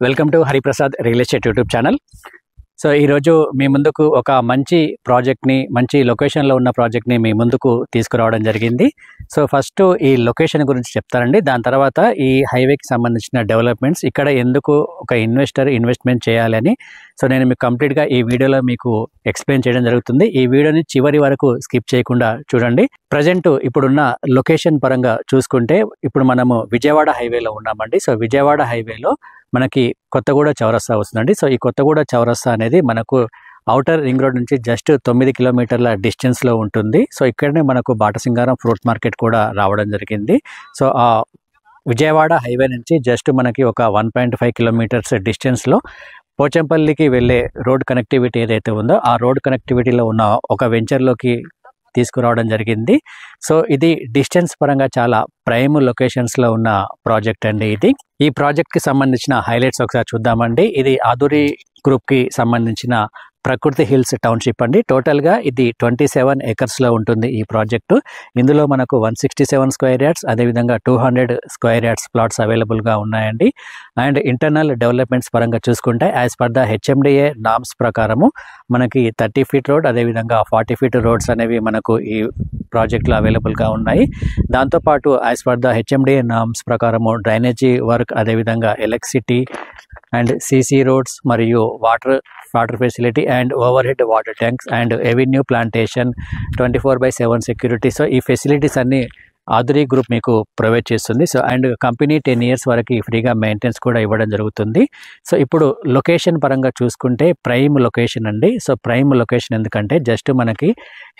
Welcome to Hariprasad real estate YouTube channel. So ఈరోజు మీ ముందుకు ఒక మంచి ప్రాజెక్ట్ని, మంచి లొకేషన్లో ఉన్న ప్రాజెక్ట్ని మీ ముందుకు తీసుకురావడం జరిగింది. సో ఫస్ట్ ఈ లొకేషన్ గురించి చెప్తానండి. దాని తర్వాత ఈ హైవేకి సంబంధించిన డెవలప్మెంట్స్, ఇక్కడ ఎందుకు ఒక ఇన్వెస్ట్మెంట్ చేయాలని సో నేను మీకు కంప్లీట్గా ఈ వీడియోలో మీకు ఎక్స్ప్లెయిన్ చేయడం జరుగుతుంది. ఈ వీడియోని చివరి వరకు స్కిప్ చేయకుండా చూడండి. ప్రజెంట్ ఇప్పుడున్న లొకేషన్ పరంగా చూసుకుంటే ఇప్పుడు మనము విజయవాడ హైవేలో ఉన్నామండి. సో విజయవాడ హైవేలో మనకి కొత్తగూడ చౌరస్తా వస్తుందండి. సో ఈ కొత్తగూడ చౌరస్తా అనేది మనకు ఔటర్ రింగ్ రోడ్ నుంచి జస్ట్ 9 కిలోమీటర్ల డిస్టెన్స్లో ఉంటుంది. సో ఇక్కడనే మనకు బాటసింగారం ఫ్రూట్ మార్కెట్ కూడా రావడం జరిగింది. సో ఆ విజయవాడ హైవే నుంచి జస్ట్ మనకి ఒక 1.5 కిలోమీటర్స్ డిస్టెన్స్లో పోచంపల్లికి వెళ్ళే రోడ్ కనెక్టివిటీ ఏదైతే ఉందో ఆ రోడ్ కనెక్టివిటీలో ఉన్న ఒక వెంచర్లోకి తీసుకురావడం జరిగింది. సో ఇది డిస్టెన్స్ పరంగా చాలా ప్రైమ్ లొకేషన్స్లో ఉన్న ప్రాజెక్ట్ అండి. ఈ ప్రాజెక్ట్కి సంబంధించిన హైలైట్స్ ఒకసారి చూద్దామండి. ఇది ఆధురి గ్రూప్కి సంబంధించిన ప్రకృతి హిల్స్ టౌన్షిప్ అండి. టోటల్గా ఇది 27 ఏకర్స్లో ఉంటుంది ఈ ప్రాజెక్టు. ఇందులో మనకు 167 స్క్వేర్ యార్డ్స్, అదేవిధంగా 200 స్క్వేర్ యార్డ్స్ ప్లాట్స్ అవైలబుల్గా ఉన్నాయండి. అండ్ ఇంటర్నల్ డెవలప్మెంట్స్ పరంగా చూసుకుంటే as per the HMDA norms ప్రకారము మనకి 30 ఫీట్ రోడ్, అదేవిధంగా 40 ఫీట్ రోడ్స్ అనేవి మనకు ఈ ప్రాజెక్టులో అవైలబుల్గా ఉన్నాయి. దాంతోపాటు as per the HMDA norms ప్రకారము డ్రైనేజీ వర్క్, అదేవిధంగా ఎలక్ట్రిసిటీ అండ్ సీసీ రోడ్స్ మరియు water facility and over head water tanks and avenue plantation, 24/7 security. So ఈ ఫెసిలిటీస్ అన్నీ ఆధురి గ్రూప్ మీకు ప్రొవైడ్ చేస్తుంది. సో అండ్ కంపెనీ 10 ఇయర్స్ వరకు ఫ్రీగా మెయింటెనెన్స్ కూడా ఇవ్వడం జరుగుతుంది. సో ఇప్పుడు లొకేషన్ పరంగా చూసుకుంటే ప్రైమ్ లొకేషన్ అండి. సో ప్రైమ్ లొకేషన్ ఎందుకంటే జస్ట్ మనకి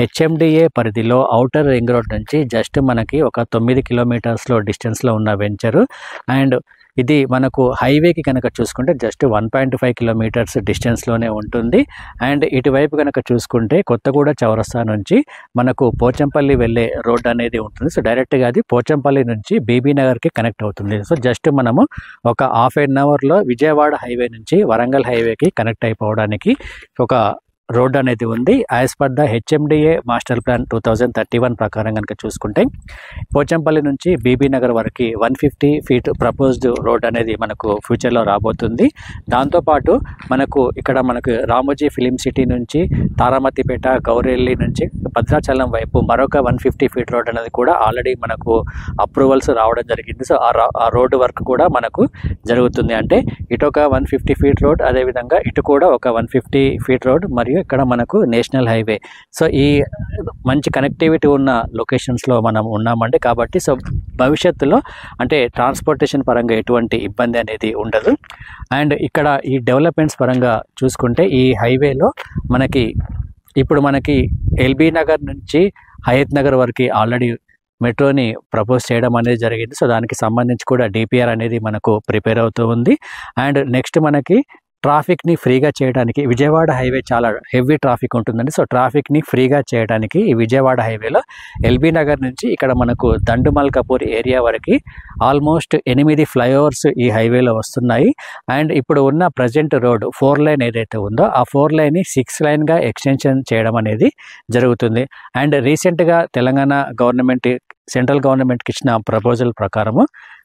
హెచ్ఎండిఏ పరిధిలో ఔటర్ రింగ్ రోడ్ నుంచి జస్ట్ మనకి ఒక 9 కిలోమీటర్స్లో డిస్టెన్స్లో ఉన్న వెంచరు. అండ్ ఇది మనకు హైవేకి కనుక చూసుకుంటే జస్ట్ 1.5 కిలోమీటర్స్ డిస్టెన్స్లోనే ఉంటుంది. అండ్ ఇటువైపు కనుక చూసుకుంటే కొత్తగూడ చౌరస్తా నుంచి మనకు పోచంపల్లి వెళ్ళే రోడ్ అనేది ఉంటుంది. సో డైరెక్ట్గా అది పోచంపల్లి నుంచి బీబీ నగర్కి కనెక్ట్ అవుతుంది. సో జస్ట్ మనము ఒక హాఫ్ ఎన్ అవర్లో విజయవాడ హైవే నుంచి వరంగల్ హైవేకి కనెక్ట్ అయిపోవడానికి ఒక రోడ్ అనేది ఉంది. As per the HMDA master plan 2031 ప్రకారం కనుక చూసుకుంటే పోచంపల్లి నుంచి బీబీ నగర్ వరకు 150 ఫీట్ ప్రపోజ్డ్ రోడ్ అనేది మనకు ఫ్యూచర్లో రాబోతుంది. దాంతోపాటు మనకు రామోజీ ఫిలిం సిటీ నుంచి తారామతిపేట, గౌరెల్లి నుంచి భద్రాచలం వైపు మరొక 150 ఫీట్ రోడ్ అనేది కూడా ఆల్రెడీ మనకు అప్రూవల్స్ రావడం జరిగింది. సో ఆ రోడ్ వర్క్ కూడా మనకు జరుగుతుంది. అంటే ఇటు ఒక 150 ఫీట్ రోడ్, అదేవిధంగా ఇటు కూడా ఒక 150 ఫీట్ రోడ్, మరియు ఇక్కడ మనకు నేషనల్ హైవే. సో ఈ మంచి కనెక్టివిటీ ఉన్న లొకేషన్స్లో మనం ఉన్నామండి. కాబట్టి సో భవిష్యత్తులో అంటే ట్రాన్స్పోర్టేషన్ పరంగా ఎటువంటి ఇబ్బంది అనేది ఉండదు. అండ్ ఇక్కడ ఈ డెవలప్మెంట్స్ పరంగా చూసుకుంటే ఈ హైవేలో ఇప్పుడు మనకి ఎల్బీ నగర్ నుంచి హయత్ నగర్ వరకు ఆల్రెడీ మెట్రోని ప్రపోజ్ చేయడం అనేది జరిగింది. సో దానికి సంబంధించి కూడా డిపిఆర్ అనేది మనకు ప్రిపేర్ అవుతూ ఉంది. అండ్ నెక్స్ట్ మనకి ట్రాఫిక్ని ఫ్రీగా చేయడానికి విజయవాడ హైవే చాలా హెవీ ట్రాఫిక్ ఉంటుందండి. సో ట్రాఫిక్ని ఫ్రీగా చేయడానికి ఈ విజయవాడ హైవేలో ఎల్బీ నగర్ నుంచి ఇక్కడ మనకు దండుమల్కాపూర్ ఏరియా వరకు ఆల్మోస్ట్ 8 ఫ్లైఓవర్స్ ఈ హైవేలో వస్తున్నాయి. అండ్ ఇప్పుడు ఉన్న ప్రజెంట్ రోడ్ 4 లైన్ ఏదైతే ఉందో ఆ 4 లైన్ని 6 లైన్గా ఎక్స్టెన్షన్ చేయడం అనేది జరుగుతుంది. అండ్ రీసెంట్గా తెలంగాణ గవర్నమెంట్, సెంట్రల్ గవర్నమెంట్కి ఇచ్చిన ప్రపోజల్ ప్రకారము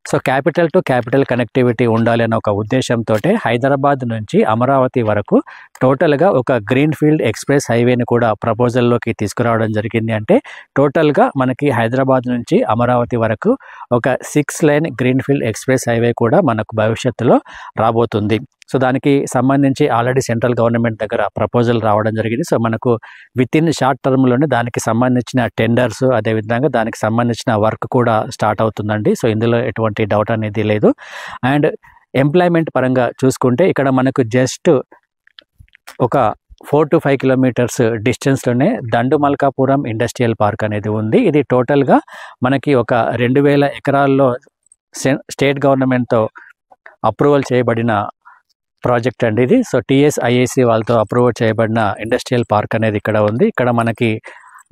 so capital to capital connectivity ఉండాలి అన్న ఒక ఉద్దేశంతో హైదరాబాద్ నుంచి అమరావతి వరకు టోటల్గా ఒక గ్రీన్ ఫీల్డ్ ఎక్స్ప్రెస్ హైవేని కూడా ప్రపోజల్లోకి తీసుకురావడం జరిగింది. అంటే టోటల్గా మనకి హైదరాబాద్ నుంచి అమరావతి వరకు ఒక 6 line green field express highway కూడా మనకు భవిష్యత్తులో రాబోతుంది. సో దానికి సంబంధించి ఆల్రెడీ సెంట్రల్ గవర్నమెంట్ దగ్గర ప్రపోజల్ రావడం జరిగింది. సో మనకు విత్ ఇన్ షార్ట్ టర్మ్లోనే దానికి సంబంధించిన టెండర్స్, అదేవిధంగా దానికి సంబంధించిన వర్క్ కూడా స్టార్ట్ అవుతుందండి. సో ఇందులో ఎటువంటి డౌట్ అనేది లేదు. అండ్ ఎంప్లాయ్మెంట్ పరంగా చూసుకుంటే ఇక్కడ మనకు జస్ట్ ఒక 4 to 5 కిలోమీటర్స్ డిస్టెన్స్లోనే దండుమల్కాపురం ఇండస్ట్రియల్ పార్క్ అనేది ఉంది. ఇది టోటల్గా మనకి ఒక 2000 ఎకరాల్లో స్టేట్ గవర్నమెంట్తో అప్రూవల్ చేయబడిన ప్రాజెక్ట్ అండి ఇది. సో టీఎస్ఐఏసి వాళ్ళతో అప్రూవ్ చేయబడిన ఇండస్ట్రియల్ పార్క్ అనేది ఇక్కడ ఉంది. ఇక్కడ మనకి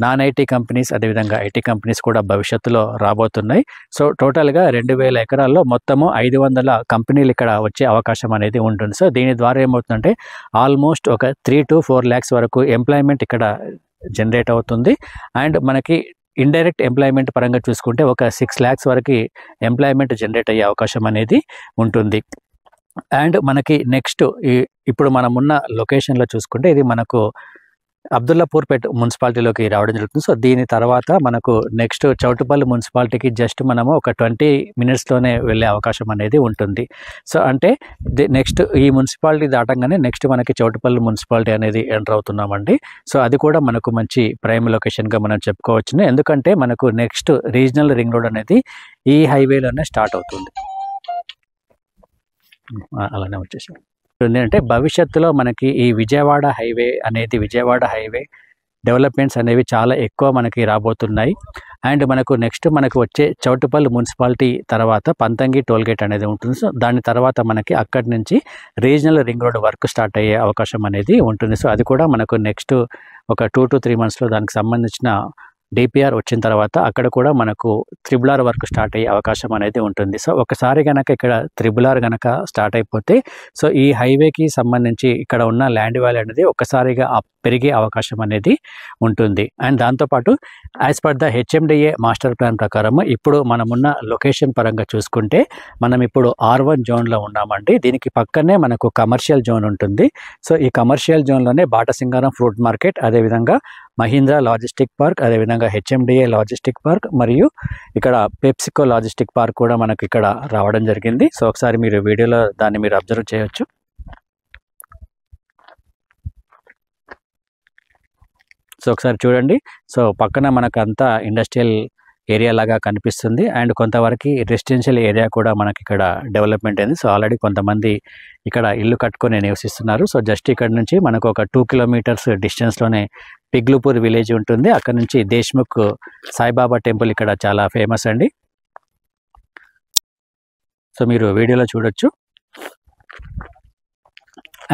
నాన్ ఐటీ కంపెనీస్, అదేవిధంగా ఐటీ కంపెనీస్ కూడా భవిష్యత్తులో రాబోతున్నాయి. సో టోటల్గా 2000 ఎకరాల్లో మొత్తము 500 కంపెనీలు ఇక్కడ వచ్చే అవకాశం అనేది ఉంటుంది. సో దీని ద్వారా ఏమవుతుందంటే ఆల్మోస్ట్ ఒక 3 to 4 lakhs వరకు ఎంప్లాయ్మెంట్ ఇక్కడ జనరేట్ అవుతుంది. అండ్ మనకి ఇండైరెక్ట్ ఎంప్లాయ్మెంట్ పరంగా చూసుకుంటే ఒక 6 lakhs వరకు ఎంప్లాయ్మెంట్ జనరేట్ అయ్యే అవకాశం అనేది ఉంటుంది. అండ్ మనకి నెక్స్ట్ ఇప్పుడు మనం ఉన్న లొకేషన్లో చూసుకుంటే ఇది మనకు అబ్దుల్లాపూర్పేట మున్సిపాలిటీలోకి రావడం జరుగుతుంది. సో దీని తర్వాత మనకు నెక్స్ట్ చౌటుపల్లి మున్సిపాలిటీకి జస్ట్ మనము ఒక 20 మినిట్స్లోనే వెళ్ళే అవకాశం అనేది ఉంటుంది. సో అంటే నెక్స్ట్ ఈ మున్సిపాలిటీ దాటంగానే నెక్స్ట్ మనకి చౌటుపల్లి మున్సిపాలిటీ అనేది ఎంటర్ అవుతున్నామండి. సో అది కూడా మనకు మంచి ప్రైమ్ లొకేషన్గా మనం చెప్పుకోవచ్చును. ఎందుకంటే మనకు నెక్స్ట్ రీజనల్ రింగ్ రోడ్ అనేది ఈ హైవేలోనే స్టార్ట్ అవుతుంది. అలానే వచ్చేసాం అంటే భవిష్యత్తులో మనకి ఈ విజయవాడ హైవే డెవలప్మెంట్స్ అనేవి చాలా ఎక్కువ మనకి రాబోతున్నాయి. అండ్ మనకు నెక్స్ట్ మనకు వచ్చే చౌటుపల్లి మున్సిపాలిటీ తర్వాత పంతంగి టోల్గేట్ అనేది ఉంటుంది. సో దాని తర్వాత మనకి అక్కడి నుంచి regional ring road work start అయ్యే అవకాశం అనేది ఉంటుంది. సో అది కూడా మనకు నెక్స్ట్ ఒక 2 to 3 monthsలో దానికి సంబంధించిన డిపిఆర్ వచ్చిన తర్వాత అక్కడ కూడా మనకు త్రిబుల్ వర్క్ స్టార్ట్ అయ్యే అవకాశం అనేది ఉంటుంది. సో ఒకసారి కనుక ఇక్కడ త్రిబుల్ కనుక స్టార్ట్ అయిపోతే సో ఈ హైవేకి సంబంధించి ఇక్కడ ఉన్న ల్యాండ్ వాల్యూ అనేది ఒక్కసారిగా పెరిగే అవకాశం అనేది ఉంటుంది. అండ్ దాంతోపాటు as per the HMDA master plan ప్రకారం ఇప్పుడు మనమున్న లొకేషన్ పరంగా చూసుకుంటే మనం ఇప్పుడు R1 జోన్లో ఉన్నామండి. దీనికి పక్కనే మనకు కమర్షియల్ జోన్ ఉంటుంది. సో ఈ కమర్షియల్ జోన్లోనే బాటసింగారం ఫ్రూట్ మార్కెట్, అదేవిధంగా మహీంద్రా లాజిస్టిక్ పార్క్, అదేవిధంగా హెచ్ఎండిఏ లాజిస్టిక్ పార్క్ మరియు ఇక్కడ పెప్సికో లాజిస్టిక్ పార్క్ కూడా మనకు ఇక్కడ రావడం జరిగింది. సో ఒకసారి మీరు వీడియోలో దాన్ని మీరు అబ్జర్వ్ చేయొచ్చు. సో ఒకసారి చూడండి. సో పక్కన మనకు అంతా ఇండస్ట్రియల్ ఏరియా లాగా కనిపిస్తుంది. అండ్ కొంతవరకు రెసిడెన్షియల్ ఏరియా కూడా మనకి ఇక్కడ డెవలప్మెంట్ అయింది. సో ఆల్రెడీ కొంతమంది ఇక్కడ ఇల్లు కట్టుకొని నివసిస్తున్నారు. సో జస్ట్ ఇక్కడ నుంచి మనకు ఒక 2 kilometers డిస్టెన్స్లోనే పిగ్లుపూర్ విలేజ్ ఉంటుంది. అక్కడ నుంచి దేశ్ముఖ్ సాయిబాబా టెంపుల్ ఇక్కడ చాలా ఫేమస్ అండి. సో మీరు వీడియోలో చూడొచ్చు.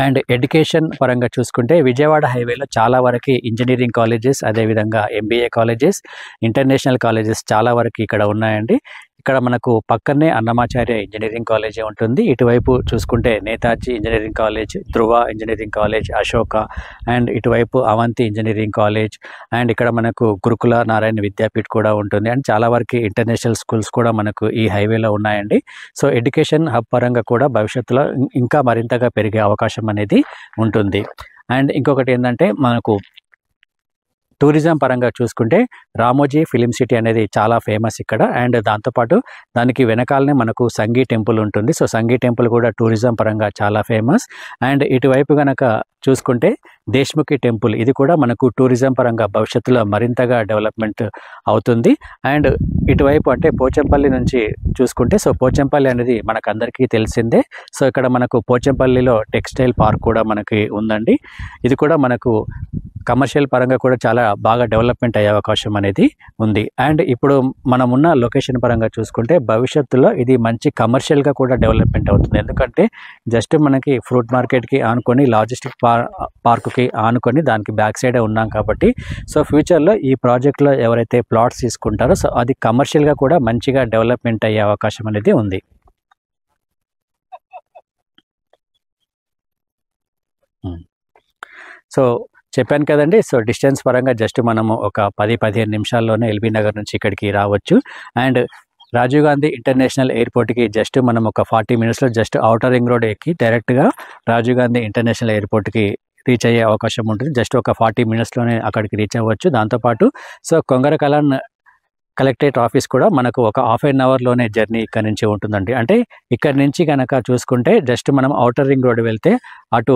అండ్ ఎడ్యుకేషన్ పరంగా చూసుకుంటే విజయవాడ హైవేలో చాలా వరకు ఇంజనీరింగ్ కాలేజెస్, అదేవిధంగా MBA కాలేజెస్, ఇంటర్నేషనల్ కాలేజెస్ చాలా వరకు ఇక్కడ ఉన్నాయండి. ఇక్కడ మనకు పక్కనే అన్నమాచార్య ఇంజనీరింగ్ కాలేజ్ ఉంటుంది. ఇటువైపు చూసుకుంటే Netaji engineering college, Dhruva engineering college, Ashoka, and ఇటువైపు అవంతి ఇంజనీరింగ్ కాలేజ్, అండ్ ఇక్కడ మనకు గురుకుల నారాయణ విద్యాపీఠ్ కూడా ఉంటుంది. అండ్ చాలా వరకు ఇంటర్నేషనల్ స్కూల్స్ కూడా మనకు ఈ హైవేలో ఉన్నాయండి. సో ఎడ్యుకేషన్ హబ్ పరంగా కూడా భవిష్యత్తులో ఇంకా మరింతగా పెరిగే అవకాశం అనేది ఉంటుంది. అండ్ ఇంకొకటి ఏంటంటే మనకు టూరిజం పరంగా చూసుకుంటే రామోజీ ఫిలిం సిటీ అనేది చాలా ఫేమస్ ఇక్కడ. అండ్ దాంతోపాటు దానికి వెనకాలనే మనకు సంగీ టెంపుల్ ఉంటుంది. సో సంగీ టెంపుల్ కూడా టూరిజం పరంగా చాలా ఫేమస్. అండ్ ఇటువైపు కనుక చూసుకుంటే దేశ్ముఖి టెంపుల్, ఇది కూడా మనకు టూరిజం పరంగా భవిష్యత్తులో మరింతగా డెవలప్మెంట్ అవుతుంది. అండ్ ఇటువైపు అంటే పోచంపల్లి నుంచి చూసుకుంటే సో పోచంపల్లి అనేది మనకు అందరికీ తెలిసిందే. సో ఇక్కడ మనకు పోచంపల్లిలో టెక్స్టైల్ పార్క్ కూడా మనకి ఉందండి. ఇది కూడా మనకు కమర్షియల్ పరంగా కూడా చాలా బాగా డెవలప్మెంట్ అయ్యే అవకాశం అనేది ఉంది. అండ్ ఇప్పుడు మనం ఉన్న లొకేషన్ పరంగా చూసుకుంటే భవిష్యత్తులో ఇది మంచి కమర్షియల్గా కూడా డెవలప్మెంట్ అవుతుంది. ఎందుకంటే జస్ట్ మనకి ఫ్రూట్ మార్కెట్కి ఆనుకొని, లాజిస్టిక్ పార్క్కి ఆనుకొని దానికి బ్యాక్ సైడే ఉన్నాం కాబట్టి సో ఫ్యూచర్లో ఈ ప్రాజెక్ట్లో ఎవరైతే ప్లాట్స్ తీసుకుంటారో సో అది కమర్షియల్గా కూడా మంచిగా డెవలప్మెంట్ అయ్యే అవకాశం అనేది ఉంది. సో చెప్పాను కదండి. సో డిస్టెన్స్ పరంగా జస్ట్ మనము ఒక 10-15 నిమిషాల్లోనే ఎల్బీ నగర్ నుంచి ఇక్కడికి రావచ్చు. అండ్ రాజీవ్ గాంధీ ఇంటర్నేషనల్ ఎయిర్పోర్ట్కి జస్ట్ మనం ఒక 40 minutesలో జస్ట్ ఔటర్ రింగ్ రోడ్ ఎక్కి డైరెక్ట్గా రాజీవ్ గాంధీ ఇంటర్నేషనల్ ఎయిర్పోర్ట్కి రీచ్ అయ్యే అవకాశం ఉంటుంది. జస్ట్ ఒక 40 minutesలోనే అక్కడికి రీచ్ అవ్వచ్చు. దాంతోపాటు సో కొంగరకలాన్ కలెక్టరేట్ ఆఫీస్ కూడా మనకు ఒక 1/2 hourలోనే జర్నీ ఇక్కడ నుంచి ఉంటుందండి. అంటే ఇక్కడ నుంచి కనుక చూసుకుంటే జస్ట్ మనం ఔటర్ రింగ్ రోడ్ వెళ్తే అటు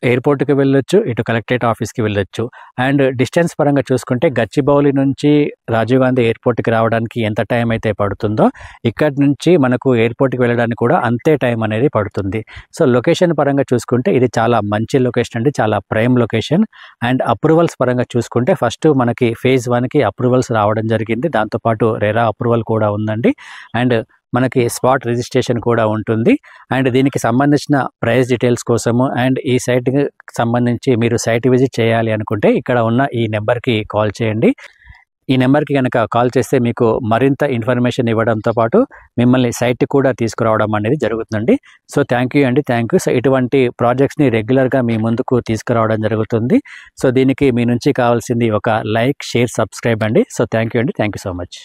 ఎయిర్పోర్ట్కి వెళ్ళొచ్చు, ఇటు కలెక్టరేట్ ఆఫీస్కి వెళ్ళొచ్చు. అండ్ డిస్టెన్స్ పరంగా చూసుకుంటే గచ్చిబౌలి నుంచి రాజీవ్ గాంధీ ఎయిర్పోర్ట్కి రావడానికి ఎంత టైం అయితే పడుతుందో ఇక్కడ నుంచి మనకు ఎయిర్పోర్ట్కి వెళ్ళడానికి కూడా అంతే టైం అనేది పడుతుంది. సో లొకేషన్ పరంగా చూసుకుంటే ఇది చాలా మంచి లొకేషన్ అండి, చాలా ప్రైమ్ లొకేషన్. అండ్ అప్రూవల్స్ పరంగా చూసుకుంటే ఫస్ట్ మనకి phase 1కి అప్రూవల్స్ రావడం జరిగింది. దాంతోపాటు రెరా అప్రూవల్ కూడా ఉందండి. అండ్ మనకి స్పాట్ రిజిస్ట్రేషన్ కూడా ఉంటుంది. అండ్ దీనికి సంబంధించిన ప్రైస్ డీటెయిల్స్ కోసము అండ్ ఈ సైట్కి సంబంధించి మీరు సైట్ విజిట్ చేయాలి అనుకుంటే ఇక్కడ ఉన్న ఈ నెంబర్కి కాల్ చేయండి. ఈ నెంబర్కి కనుక కాల్ చేస్తే మీకు మరింత ఇన్ఫర్మేషన్ ఇవ్వడంతో పాటు మిమ్మల్ని సైట్ కూడా తీసుకురావడం అనేది జరుగుతుందండి. సో థ్యాంక్ యూ అండి, థ్యాంక్ యూ. సో ఇటువంటి ప్రాజెక్ట్స్ని రెగ్యులర్గా మీ ముందుకు తీసుకురావడం జరుగుతుంది. సో దీనికి మీ నుంచి కావాల్సింది ఒక లైక్, షేర్, సబ్స్క్రైబ్ అండి. సో థ్యాంక్ యూ అండి, థ్యాంక్ యూ సో మచ్.